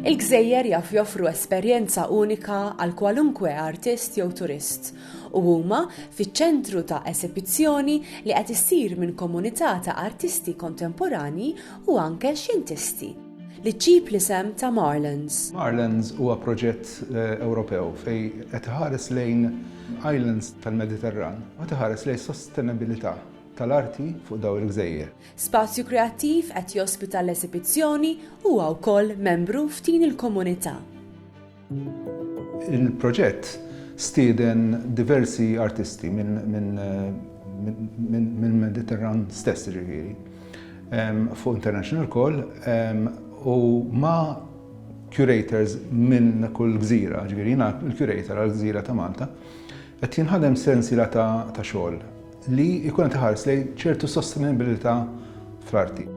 Il-gżejjer jaf joffru esperjenza unika għal kwalunkwe artist jew turist u huma fiċ-ċentru ta' esibizzjoni li qed issir minn komunità ta' artisti kontemporanji u anke xjentisti li ġġib l-isem ta' Marlands. Marlands huwa proġett Ewropew fejn qed iħares lejn islands tal-Mediterran u qed iħares lejn sostenibilità tal-arti fuq daw il-gżejjer. Spazju Kreattiv qed jospita l-esibizzjoni huwa wkoll membru f'din il-komunità. Il-proġett stieden diversi artisti minn Mediterran stess ġifieri fuq international call u ma' curators minn kull gżira, ġifieri jiena il-curator għall-gżira ta' Malta, qed jinħadem sensiela ta' xogħol li jkun qed iħares lejn ċertu sostenibilità fl-arti.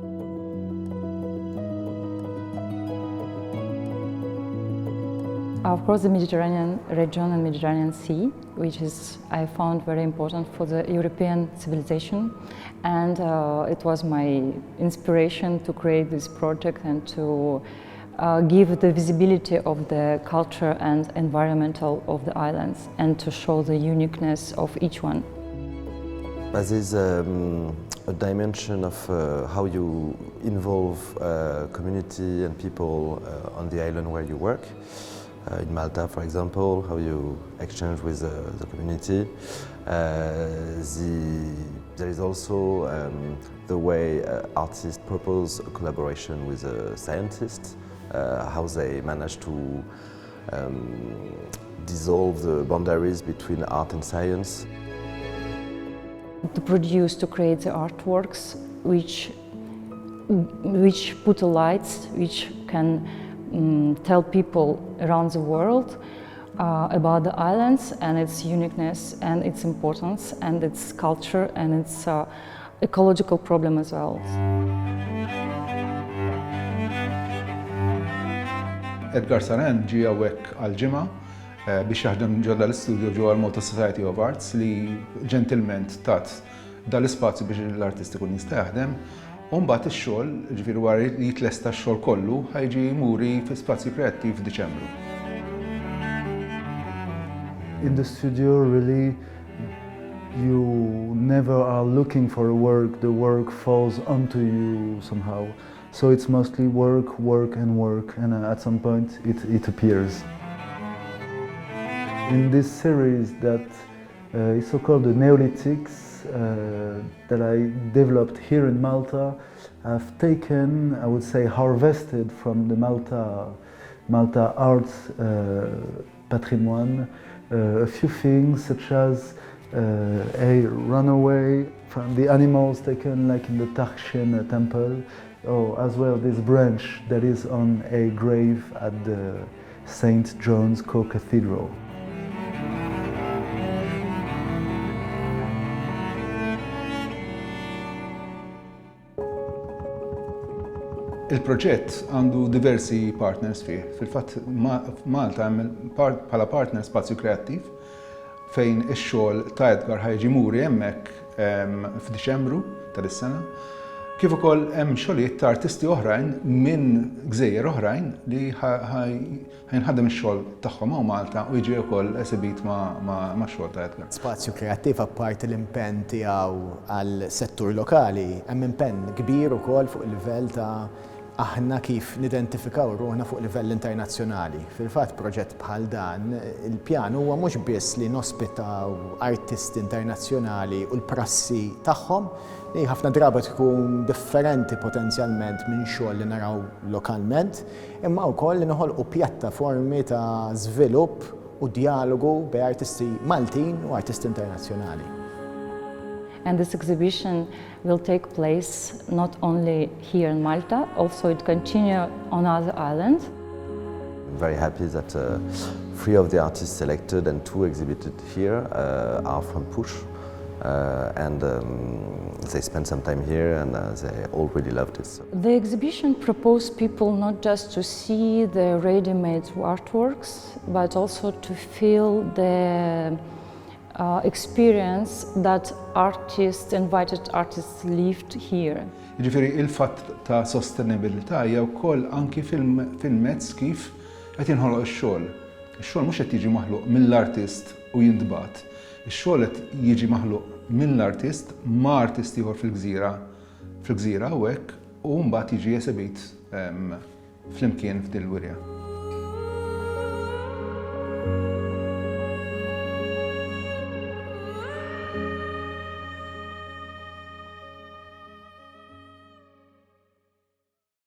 Of course, the Mediterranean region and Mediterranean Sea, which is, I found, very important for the European civilization. And it was my inspiration to create this project and to give the visibility of the culture and environmental of the islands and to show the uniqueness of each one. There is a dimension of how you involve community and people on the island where you work. In Malta, for example, how you exchange with the community. There is also the way artists propose a collaboration with scientists, how they manage to dissolve the boundaries between art and science. To produce, to create the artworks which put a light, which can tell people around the world about the islands and its uniqueness and its importance and its culture and its ecological problem as well. Edgar Saran ġie hawnhekk għall-ġimgħa biex jaħdem ġodda l-istudju ġewwa l-Malta Society of Arts li ġentilment tat dal-ispazju biex l-artist ikun jista' jaħdem u mbagħad ix-xogħol, ġifieri wara li jitlesta x-xogħol kollu ħajġi muri fi Spazju Kreattiv f'Diċembru. In the studio, really, you never are looking for a work. The work falls onto you somehow. So it's mostly work, work and work, and at some point it appears. In this series that is so-called the Neolithics that I developed here in Malta, I've taken, I would say, harvested from the Malta arts patrimoine a few things such as a runaway from the animals taken like in the Tarshen temple, or as well this branch that is on a grave at the St. John's Co-Cathedral. Il-proġett għandu diversi partners fih. Fil-fatt Malta hemm bħala partner Spazju Kreattiv fejn ix-xogħol ta' Edgar ħajġi muri hemmhekk f'Diċembru tal-is-sena. Kif ukoll hemm xogħlijiet ta' artisti oħrajn minn gżejjer oħrajn li ħajnħaddem ix-xogħol tagħhom hawn Malta u jiġi wkoll esibit ma' xogħol ta' Edgar. Spazju Kreattiv apparti l-impenn tiegħu għall-settur lokali, hemm impenn kbir ukoll fuq il-livell ta' aħna kif nidentifikaw ruħna fuq livell internazzjonali. Fil-fatt proġett bħal dan, il-pjan huwa mhux biss li nospitaw artisti internazzjonali u l-prassi tagħhom li ħafna drabi tkun differenti potenzjalment minn xogħol li naraw lokalment, imma wkoll li noħolqu pjattaformi ta' żvilupp u dialogu bejn artisti Maltin u artisti internazzjonali. And this exhibition will take place not only here in Malta, also it continues on other islands. I'm very happy that 3 of the artists selected and 2 exhibited here are from Push. And they spent some time here and they all really loved it. The exhibition proposed people not just to see the ready-made artworks, but also to feel the experience that invited artists lived here. Jiġifieri il-fatt ta' sostenibilità hija wkoll anki fil-mezz kif qed jinħoloq ix-xogħol. Ix-xogħol mhux qed jiġi maħluq mill-artist u jintbagħat. Ix-xogħol qed jiġi maħluq mill-artist ma' artist ieħor fil-gżira u hekk u mbagħad jiġi esibit flimkien f'dil wirja.